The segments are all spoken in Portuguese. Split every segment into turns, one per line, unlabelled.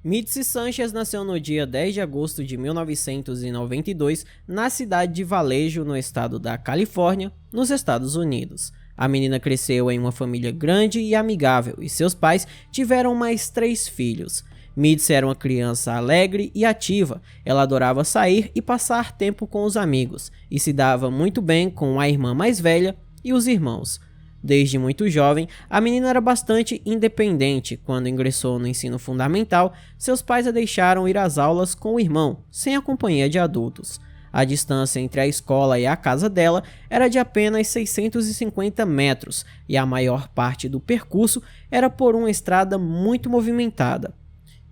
Mitzi Sanchez nasceu no dia 10 de agosto de 1992 na cidade de Vallejo, no estado da Califórnia, nos Estados Unidos. A menina cresceu em uma família grande e amigável e seus pais tiveram mais 3 filhos. Mitzi era uma criança alegre e ativa, ela adorava sair e passar tempo com os amigos e se dava muito bem com a irmã mais velha e os irmãos. Desde muito jovem, a menina era bastante independente. Quando ingressou no ensino fundamental, seus pais a deixaram ir às aulas com o irmão, sem a companhia de adultos. A distância entre a escola e a casa dela era de apenas 650 metros e a maior parte do percurso era por uma estrada muito movimentada.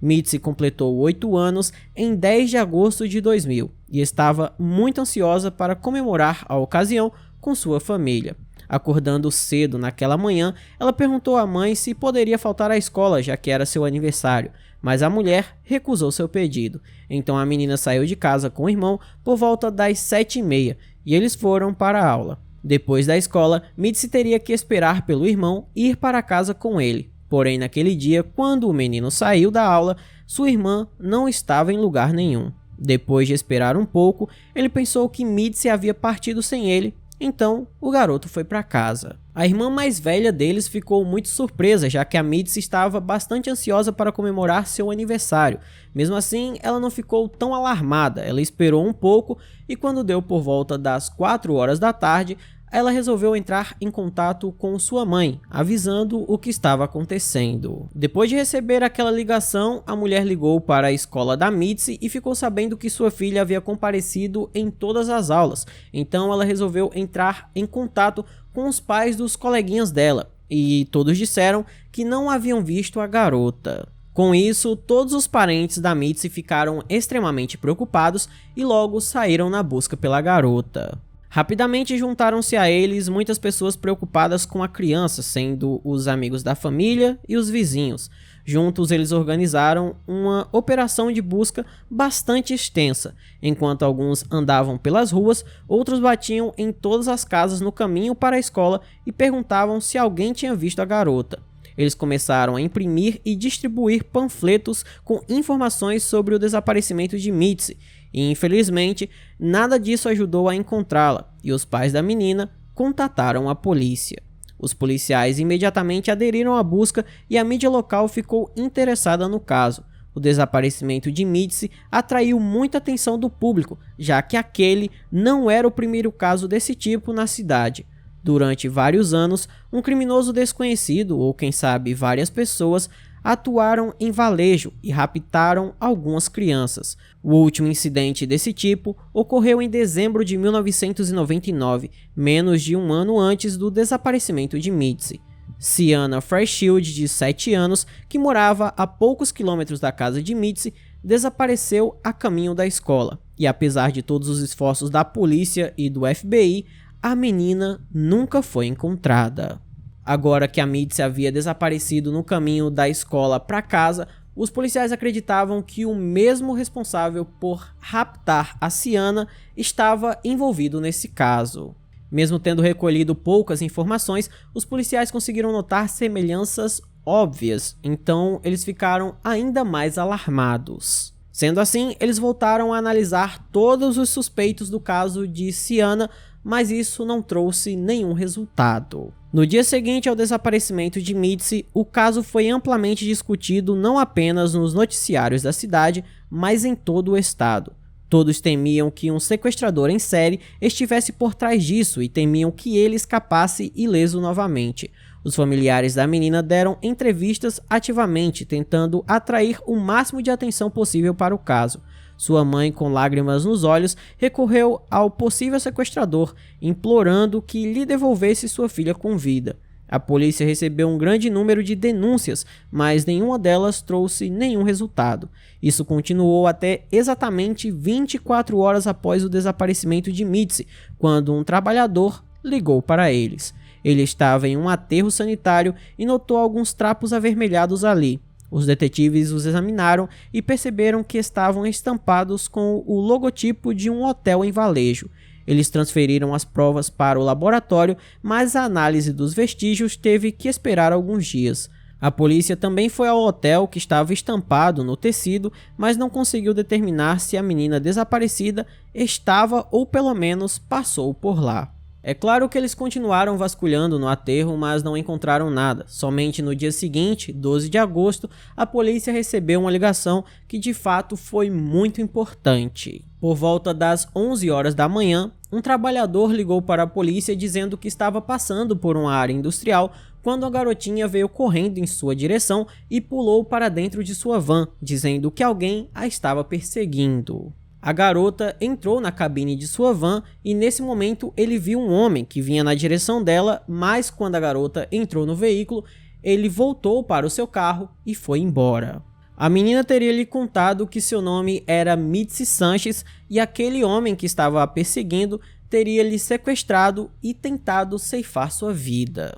Mitzi completou 8 anos em 10 de agosto de 2000 e estava muito ansiosa para comemorar a ocasião com sua família. Acordando cedo naquela manhã, ela perguntou à mãe se poderia faltar à escola, já que era seu aniversário, mas a mulher recusou seu pedido. Então a menina saiu de casa com o irmão por volta das 7h30 e eles foram para a aula. Depois da escola, Mitzi teria que esperar pelo irmão e ir para casa com ele. Porém, naquele dia, quando o menino saiu da aula, sua irmã não estava em lugar nenhum. Depois de esperar um pouco, ele pensou que Mitzi havia partido sem ele. Então, o garoto foi para casa. A irmã mais velha deles ficou muito surpresa, já que a Mitzi estava bastante ansiosa para comemorar seu aniversário. Mesmo assim, ela não ficou tão alarmada, ela esperou um pouco e quando deu por volta das 4 horas da tarde, ela resolveu entrar em contato com sua mãe, avisando o que estava acontecendo. Depois de receber aquela ligação, a mulher ligou para a escola da Mitzi e ficou sabendo que sua filha havia comparecido em todas as aulas. Então ela resolveu entrar em contato com os pais dos coleguinhas dela, e todos disseram que não haviam visto a garota. Com isso, todos os parentes da Mitzi ficaram extremamente preocupados e logo saíram na busca pela garota. Rapidamente juntaram-se a eles muitas pessoas preocupadas com a criança, sendo os amigos da família e os vizinhos. Juntos eles organizaram uma operação de busca bastante extensa. Enquanto alguns andavam pelas ruas, outros batiam em todas as casas no caminho para a escola e perguntavam se alguém tinha visto a garota. Eles começaram a imprimir e distribuir panfletos com informações sobre o desaparecimento de Mitzi. E infelizmente, nada disso ajudou a encontrá-la, e os pais da menina contataram a polícia. Os policiais imediatamente aderiram à busca e a mídia local ficou interessada no caso. O desaparecimento de Mitzi atraiu muita atenção do público, já que aquele não era o primeiro caso desse tipo na cidade. Durante vários anos, um criminoso desconhecido, ou quem sabe várias pessoas, atuaram em Vallejo e raptaram algumas crianças. O último incidente desse tipo ocorreu em dezembro de 1999, menos de um ano antes do desaparecimento de Mitzi. Ciana Fairchild, de 7 anos, que morava a poucos quilômetros da casa de Mitzi, desapareceu a caminho da escola. E apesar de todos os esforços da polícia e do FBI, a menina nunca foi encontrada. Agora que a Mitzi havia desaparecido no caminho da escola para casa, os policiais acreditavam que o mesmo responsável por raptar a Ciana estava envolvido nesse caso. Mesmo tendo recolhido poucas informações, os policiais conseguiram notar semelhanças óbvias, então eles ficaram ainda mais alarmados. Sendo assim, eles voltaram a analisar todos os suspeitos do caso de Ciana, mas isso não trouxe nenhum resultado. No dia seguinte ao desaparecimento de Mitzi, o caso foi amplamente discutido não apenas nos noticiários da cidade, mas em todo o estado. Todos temiam que um sequestrador em série estivesse por trás disso e temiam que ele escapasse ileso novamente. Os familiares da menina deram entrevistas ativamente, tentando atrair o máximo de atenção possível para o caso. Sua mãe, com lágrimas nos olhos, recorreu ao possível sequestrador, implorando que lhe devolvesse sua filha com vida. A polícia recebeu um grande número de denúncias, mas nenhuma delas trouxe nenhum resultado. Isso continuou até exatamente 24 horas após o desaparecimento de Mitzi, quando um trabalhador ligou para eles. Ele estava em um aterro sanitário e notou alguns trapos avermelhados ali. Os detetives os examinaram e perceberam que estavam estampados com o logotipo de um hotel em Vallejo. Eles transferiram as provas para o laboratório, mas a análise dos vestígios teve que esperar alguns dias. A polícia também foi ao hotel que estava estampado no tecido, mas não conseguiu determinar se a menina desaparecida estava ou pelo menos passou por lá. É claro que eles continuaram vasculhando no aterro, mas não encontraram nada. Somente no dia seguinte, 12 de agosto, a polícia recebeu uma ligação que de fato foi muito importante. Por volta das 11 horas da manhã, um trabalhador ligou para a polícia dizendo que estava passando por uma área industrial quando a garotinha veio correndo em sua direção e pulou para dentro de sua van, dizendo que alguém a estava perseguindo. A garota entrou na cabine de sua van e nesse momento ele viu um homem que vinha na direção dela, mas quando a garota entrou no veículo, ele voltou para o seu carro e foi embora. A menina teria lhe contado que seu nome era Mitzi Sanches e aquele homem que estava a perseguindo teria lhe sequestrado e tentado ceifar sua vida.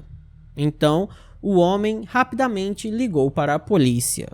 Então, o homem rapidamente ligou para a polícia.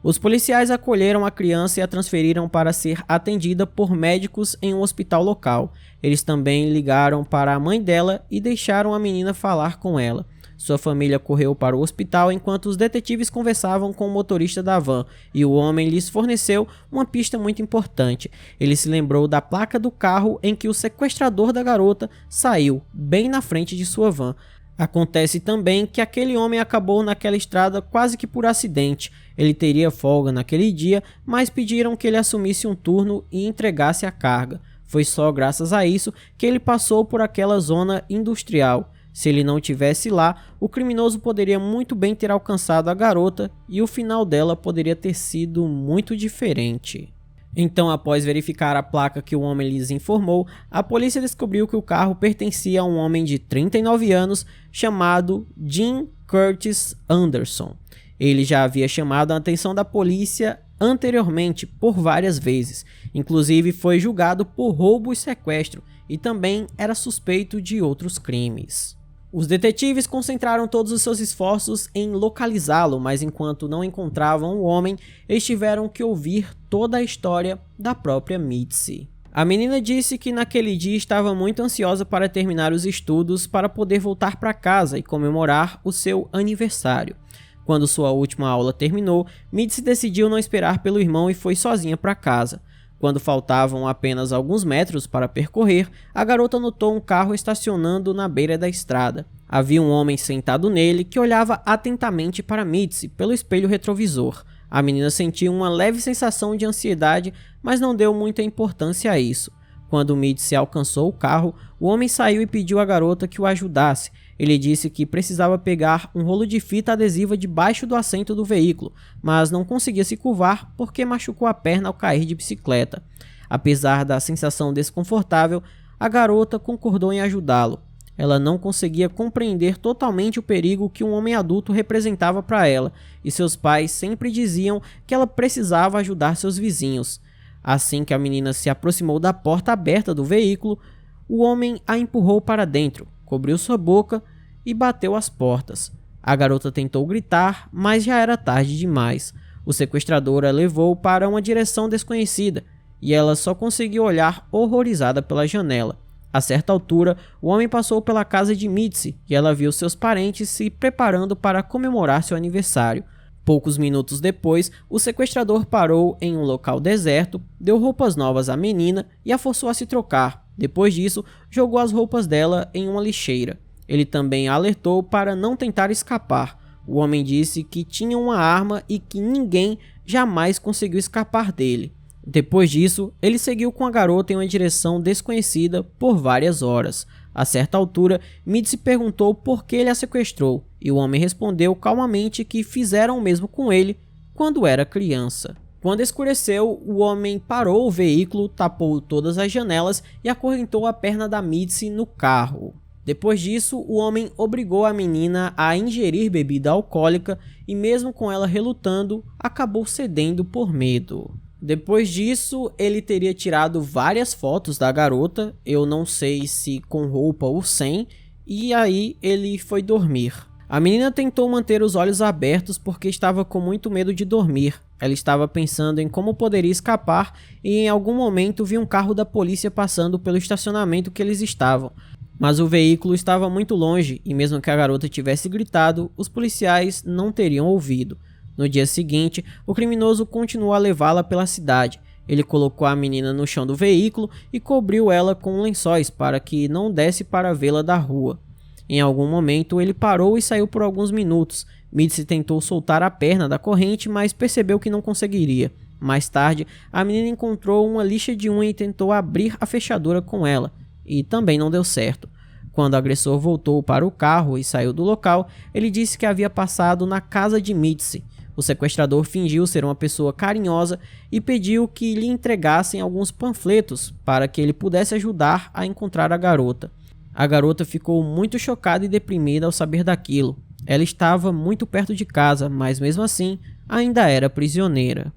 Os policiais acolheram a criança e a transferiram para ser atendida por médicos em um hospital local. Eles também ligaram para a mãe dela e deixaram a menina falar com ela. Sua família correu para o hospital enquanto os detetives conversavam com o motorista da van e o homem lhes forneceu uma pista muito importante. Ele se lembrou da placa do carro em que o sequestrador da garota saiu, bem na frente de sua van. Acontece também que aquele homem acabou naquela estrada quase que por acidente. Ele teria folga naquele dia, mas pediram que ele assumisse um turno e entregasse a carga. Foi só graças a isso que ele passou por aquela zona industrial. Se ele não tivesse lá, o criminoso poderia muito bem ter alcançado a garota e o final dela poderia ter sido muito diferente. Então, após verificar a placa que o homem lhes informou, a polícia descobriu que o carro pertencia a um homem de 39 anos chamado Jim Curtis Anderson. Ele já havia chamado a atenção da polícia anteriormente por várias vezes, inclusive foi julgado por roubo e sequestro e também era suspeito de outros crimes. Os detetives concentraram todos os seus esforços em localizá-lo, mas enquanto não encontravam o homem, eles tiveram que ouvir toda a história da própria Mitzi. A menina disse que naquele dia estava muito ansiosa para terminar os estudos para poder voltar para casa e comemorar o seu aniversário. Quando sua última aula terminou, Mitzi decidiu não esperar pelo irmão e foi sozinha para casa. Quando faltavam apenas alguns metros para percorrer, a garota notou um carro estacionando na beira da estrada. Havia um homem sentado nele que olhava atentamente para Mitzi pelo espelho retrovisor. A menina sentiu uma leve sensação de ansiedade, mas não deu muita importância a isso. Quando Mitzi alcançou o carro, o homem saiu e pediu à garota que o ajudasse. Ele disse que precisava pegar um rolo de fita adesiva debaixo do assento do veículo, mas não conseguia se curvar porque machucou a perna ao cair de bicicleta. Apesar da sensação desconfortável, a garota concordou em ajudá-lo. Ela não conseguia compreender totalmente o perigo que um homem adulto representava para ela, e seus pais sempre diziam que ela precisava ajudar seus vizinhos. Assim que a menina se aproximou da porta aberta do veículo, o homem a empurrou para dentro, cobriu sua boca e bateu as portas. A garota tentou gritar, mas já era tarde demais. O sequestrador a levou para uma direção desconhecida e ela só conseguiu olhar horrorizada pela janela. A certa altura, o homem passou pela casa de Mitzi e ela viu seus parentes se preparando para comemorar seu aniversário. Poucos minutos depois, o sequestrador parou em um local deserto, deu roupas novas à menina e a forçou a se trocar. Depois disso, jogou as roupas dela em uma lixeira. Ele também a alertou para não tentar escapar. O homem disse que tinha uma arma e que ninguém jamais conseguiu escapar dele. Depois disso, ele seguiu com a garota em uma direção desconhecida por várias horas. A certa altura, Mitzi perguntou por que ele a sequestrou, e o homem respondeu calmamente que fizeram o mesmo com ele quando era criança. Quando escureceu, o homem parou o veículo, tapou todas as janelas e acorrentou a perna da Mitzi no carro. Depois disso, o homem obrigou a menina a ingerir bebida alcoólica e mesmo com ela relutando, acabou cedendo por medo. Depois disso, ele teria tirado várias fotos da garota, eu não sei se com roupa ou sem, e aí ele foi dormir. A menina tentou manter os olhos abertos porque estava com muito medo de dormir. Ela estava pensando em como poderia escapar e em algum momento viu um carro da polícia passando pelo estacionamento que eles estavam. Mas o veículo estava muito longe e mesmo que a garota tivesse gritado, os policiais não teriam ouvido. No dia seguinte, o criminoso continuou a levá-la pela cidade. Ele colocou a menina no chão do veículo e cobriu ela com lençóis para que não desse para vê-la da rua. Em algum momento, ele parou e saiu por alguns minutos. Mitzi tentou soltar a perna da corrente, mas percebeu que não conseguiria. Mais tarde, a menina encontrou uma lixa de unha e tentou abrir a fechadura com ela, e também não deu certo. Quando o agressor voltou para o carro e saiu do local, ele disse que havia passado na casa de Mitzi. O sequestrador fingiu ser uma pessoa carinhosa e pediu que lhe entregassem alguns panfletos para que ele pudesse ajudar a encontrar a garota. A garota ficou muito chocada e deprimida ao saber daquilo. Ela estava muito perto de casa, mas mesmo assim ainda era prisioneira.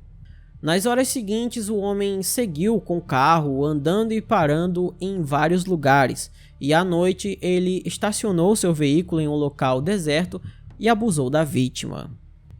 Nas horas seguintes, o homem seguiu com o carro, andando e parando em vários lugares, e à noite ele estacionou seu veículo em um local deserto e abusou da vítima.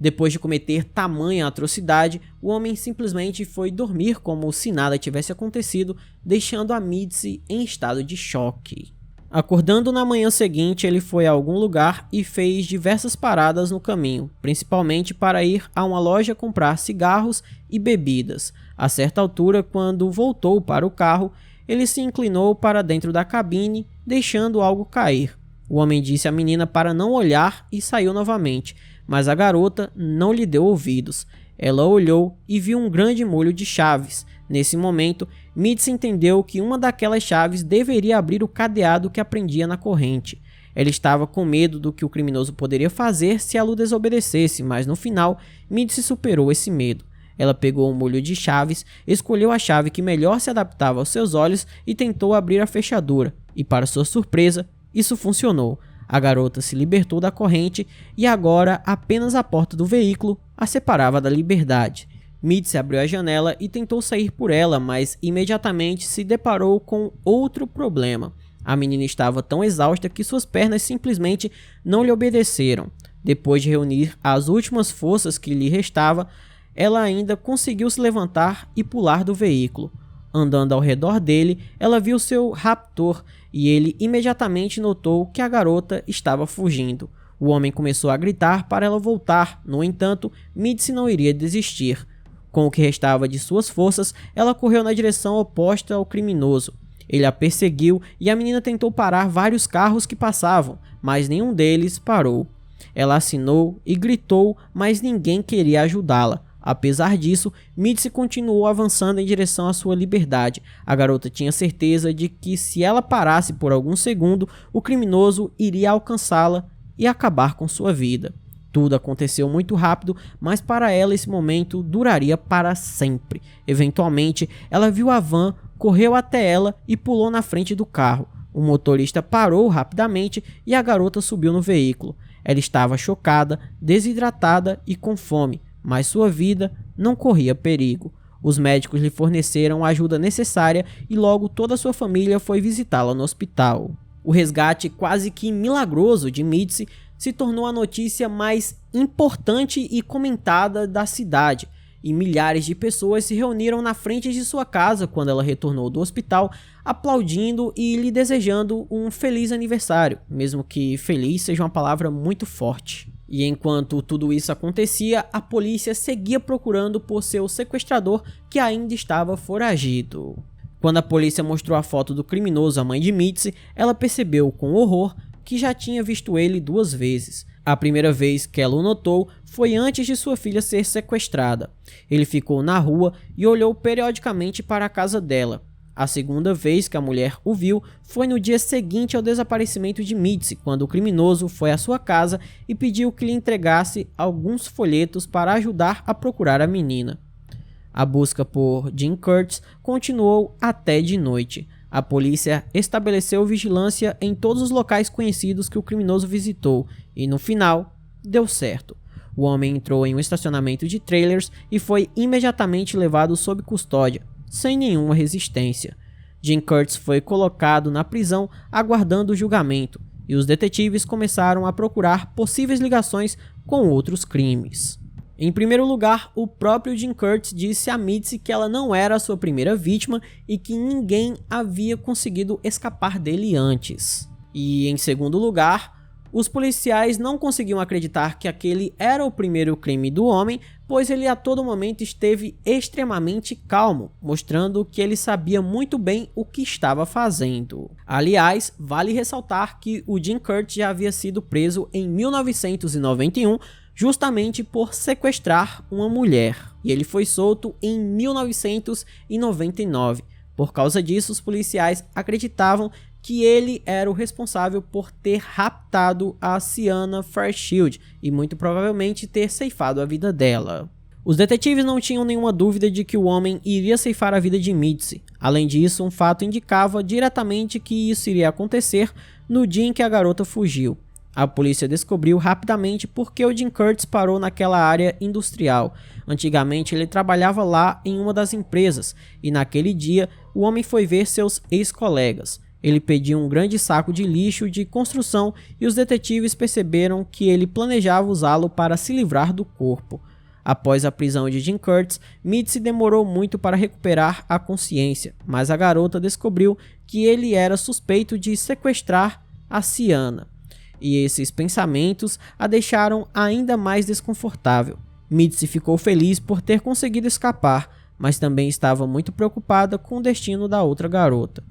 Depois de cometer tamanha atrocidade, o homem simplesmente foi dormir como se nada tivesse acontecido, deixando a Mitzi em estado de choque. Acordando na manhã seguinte, ele foi a algum lugar e fez diversas paradas no caminho, principalmente para ir a uma loja comprar cigarros e bebidas. A certa altura, quando voltou para o carro, ele se inclinou para dentro da cabine, deixando algo cair. O homem disse à menina para não olhar e saiu novamente, mas a garota não lhe deu ouvidos. Ela olhou e viu um grande molho de chaves. Nesse momento, Mitzi entendeu que uma daquelas chaves deveria abrir o cadeado que prendia na corrente. Ela estava com medo do que o criminoso poderia fazer se ela o desobedecesse, mas no final, Mitzi superou esse medo. Ela pegou um molho de chaves, escolheu a chave que melhor se adaptava aos seus olhos e tentou abrir a fechadura. E para sua surpresa, isso funcionou. A garota se libertou da corrente e agora apenas a porta do veículo a separava da liberdade. Mitzi abriu a janela e tentou sair por ela, mas imediatamente se deparou com outro problema. A menina estava tão exausta que suas pernas simplesmente não lhe obedeceram. Depois de reunir as últimas forças que lhe restava, ela ainda conseguiu se levantar e pular do veículo. Andando ao redor dele, ela viu seu raptor e ele imediatamente notou que a garota estava fugindo. O homem começou a gritar para ela voltar, no entanto, Mitzi não iria desistir. Com o que restava de suas forças, ela correu na direção oposta ao criminoso. Ele a perseguiu e a menina tentou parar vários carros que passavam, mas nenhum deles parou. Ela assinou e gritou, mas ninguém queria ajudá-la. Apesar disso, Mitzi continuou avançando em direção à sua liberdade. A garota tinha certeza de que se ela parasse por algum segundo, o criminoso iria alcançá-la e acabar com sua vida. Tudo aconteceu muito rápido, mas para ela esse momento duraria para sempre. Eventualmente, ela viu a van, correu até ela e pulou na frente do carro. O motorista parou rapidamente e a garota subiu no veículo. Ela estava chocada, desidratada e com fome, mas sua vida não corria perigo. Os médicos lhe forneceram a ajuda necessária e logo toda a sua família foi visitá-la no hospital. O resgate quase que milagroso de Mitzi se tornou a notícia mais importante e comentada da cidade, e milhares de pessoas se reuniram na frente de sua casa quando ela retornou do hospital, aplaudindo e lhe desejando um feliz aniversário, mesmo que feliz seja uma palavra muito forte. E enquanto tudo isso acontecia, a polícia seguia procurando por seu sequestrador, que ainda estava foragido. Quando a polícia mostrou a foto do criminoso à mãe de Mitzi, ela percebeu com horror que já tinha visto ele 2 vezes. A primeira vez que ela o notou foi antes de sua filha ser sequestrada. Ele ficou na rua e olhou periodicamente para a casa dela. A segunda vez que a mulher o viu foi no dia seguinte ao desaparecimento de Mitzi, quando o criminoso foi à sua casa e pediu que lhe entregasse alguns folhetos para ajudar a procurar a menina. A busca por Jim Curtis continuou até de noite. A polícia estabeleceu vigilância em todos os locais conhecidos que o criminoso visitou e, no final, deu certo. O homem entrou em um estacionamento de trailers e foi imediatamente levado sob custódia, sem nenhuma resistência. Jim Curtis foi colocado na prisão aguardando o julgamento, e os detetives começaram a procurar possíveis ligações com outros crimes. Em primeiro lugar, o próprio Jim Curtis disse a Mitzi que ela não era a sua primeira vítima e que ninguém havia conseguido escapar dele antes. E em segundo lugar, os policiais não conseguiam acreditar que aquele era o primeiro crime do homem, pois ele a todo momento esteve extremamente calmo, mostrando que ele sabia muito bem o que estava fazendo. Aliás, vale ressaltar que o Jim Curtis já havia sido preso em 1991 justamente por sequestrar uma mulher, e ele foi solto em 1999. Por causa disso, os policiais acreditavam que ele era o responsável por ter raptado a Sienna Fairchild e muito provavelmente ter ceifado a vida dela. Os detetives não tinham nenhuma dúvida de que o homem iria ceifar a vida de Mitzi. Além disso, um fato indicava diretamente que isso iria acontecer no dia em que a garota fugiu. A polícia descobriu rapidamente porque o Jim Curtis parou naquela área industrial. Antigamente ele trabalhava lá em uma das empresas e naquele dia o homem foi ver seus ex-colegas. Ele pediu um grande saco de lixo de construção e os detetives perceberam que ele planejava usá-lo para se livrar do corpo. Após a prisão de Jim Curtis, Mitzi demorou muito para recuperar a consciência, mas a garota descobriu que ele era suspeito de sequestrar a Sienna. E esses pensamentos a deixaram ainda mais desconfortável. Mitzi ficou feliz por ter conseguido escapar, mas também estava muito preocupada com o destino da outra garota.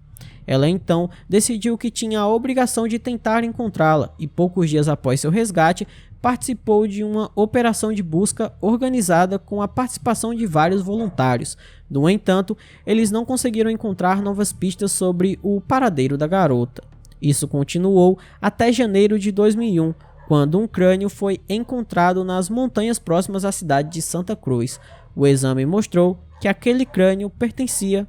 Ela então decidiu que tinha a obrigação de tentar encontrá-la e poucos dias após seu resgate participou de uma operação de busca organizada com a participação de vários voluntários. No entanto, eles não conseguiram encontrar novas pistas sobre o paradeiro da garota. Isso continuou até janeiro de 2001, quando um crânio foi encontrado nas montanhas próximas à cidade de Santa Cruz. O exame mostrou que aquele crânio pertencia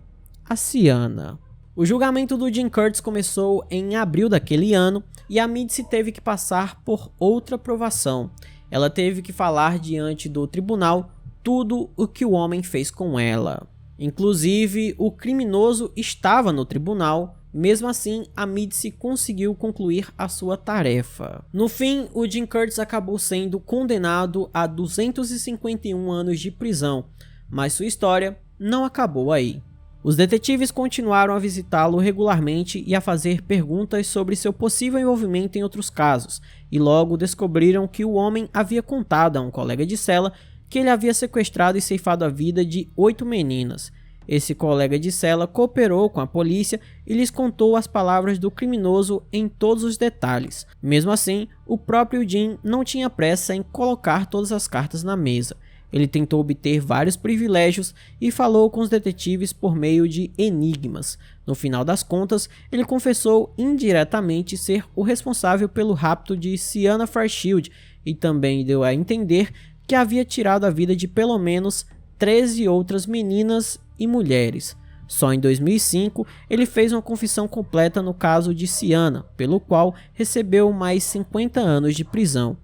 a Sienna. O julgamento do Jim Curtis começou em abril daquele ano e a Mitzi teve que passar por outra provação. Ela teve que falar diante do tribunal tudo o que o homem fez com ela. Inclusive, o criminoso estava no tribunal. Mesmo assim, a Mitzi conseguiu concluir a sua tarefa. No fim, o Jim Curtis acabou sendo condenado a 251 anos de prisão, mas sua história não acabou aí. Os detetives continuaram a visitá-lo regularmente e a fazer perguntas sobre seu possível envolvimento em outros casos, e logo descobriram que o homem havia contado a um colega de cela que ele havia sequestrado e ceifado a vida de 8 meninas. Esse colega de cela cooperou com a polícia e lhes contou as palavras do criminoso em todos os detalhes. Mesmo assim, o próprio Jim não tinha pressa em colocar todas as cartas na mesa. Ele tentou obter vários privilégios e falou com os detetives por meio de enigmas. No final das contas, ele confessou indiretamente ser o responsável pelo rapto de Sienna Fairchild e também deu a entender que havia tirado a vida de pelo menos 13 outras meninas e mulheres. Só em 2005, ele fez uma confissão completa no caso de Sienna, pelo qual recebeu mais 50 anos de prisão.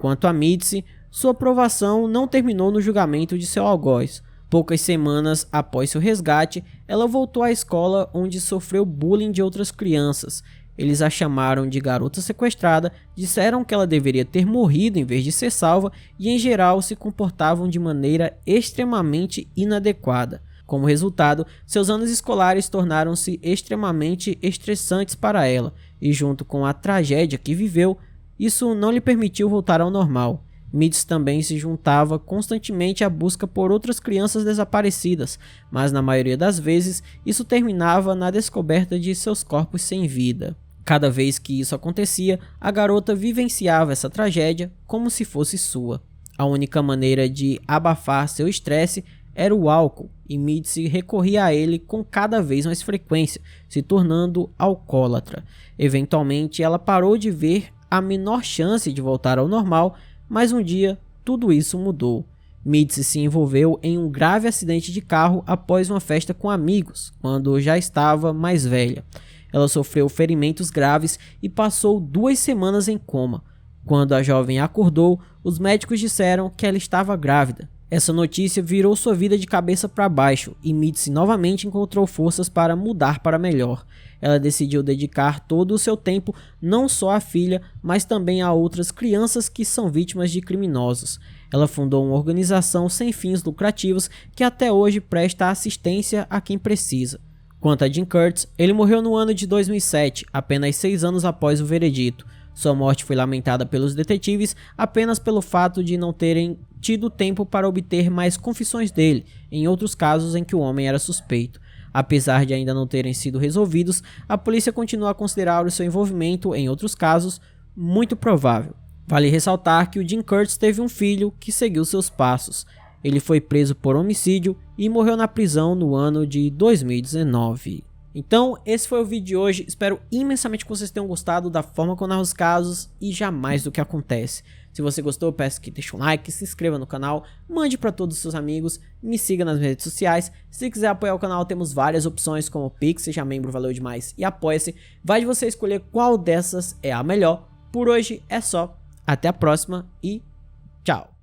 Quanto a Mitzi, sua provação não terminou no julgamento de seu algoz. Poucas semanas após seu resgate, ela voltou à escola onde sofreu bullying de outras crianças. Eles a chamaram de garota sequestrada, disseram que ela deveria ter morrido em vez de ser salva e, em geral, se comportavam de maneira extremamente inadequada. Como resultado, seus anos escolares tornaram-se extremamente estressantes para ela e, junto com a tragédia que viveu, isso não lhe permitiu voltar ao normal. Mitzi também se juntava constantemente à busca por outras crianças desaparecidas, mas na maioria das vezes isso terminava na descoberta de seus corpos sem vida. Cada vez que isso acontecia, a garota vivenciava essa tragédia como se fosse sua. A única maneira de abafar seu estresse era o álcool, e Mitzi recorria a ele com cada vez mais frequência, se tornando alcoólatra. Eventualmente, ela parou de ver a menor chance de voltar ao normal, mas um dia tudo isso mudou. Mitzi se envolveu em um grave acidente de carro após uma festa com amigos, quando já estava mais velha. Ela sofreu ferimentos graves e passou 2 semanas em coma. Quando a jovem acordou, os médicos disseram que ela estava grávida. Essa notícia virou sua vida de cabeça para baixo e Mitzi novamente encontrou forças para mudar para melhor. Ela decidiu dedicar todo o seu tempo não só à filha, mas também a outras crianças que são vítimas de criminosos. Ela fundou uma organização sem fins lucrativos que até hoje presta assistência a quem precisa. Quanto a Jim Curtis, ele morreu no ano de 2007, apenas 6 anos após o veredito. Sua morte foi lamentada pelos detetives apenas pelo fato de não terem tido tempo para obter mais confissões dele, em outros casos em que o homem era suspeito. Apesar de ainda não terem sido resolvidos, a polícia continua a considerar o seu envolvimento em outros casos muito provável. Vale ressaltar que o Jim Curtis teve um filho que seguiu seus passos. Ele foi preso por homicídio e morreu na prisão no ano de 2019. Então, esse foi o vídeo de hoje. Espero imensamente que vocês tenham gostado da forma como eu narro os casos e jamais do que acontece. Se você gostou, eu peço que deixe um like, se inscreva no canal, mande para todos os seus amigos, me siga nas redes sociais. Se quiser apoiar o canal, temos várias opções como Pix, seja membro, valeu demais, e apoia-se. Vai de você escolher qual dessas é a melhor. Por hoje é só. Até a próxima e tchau.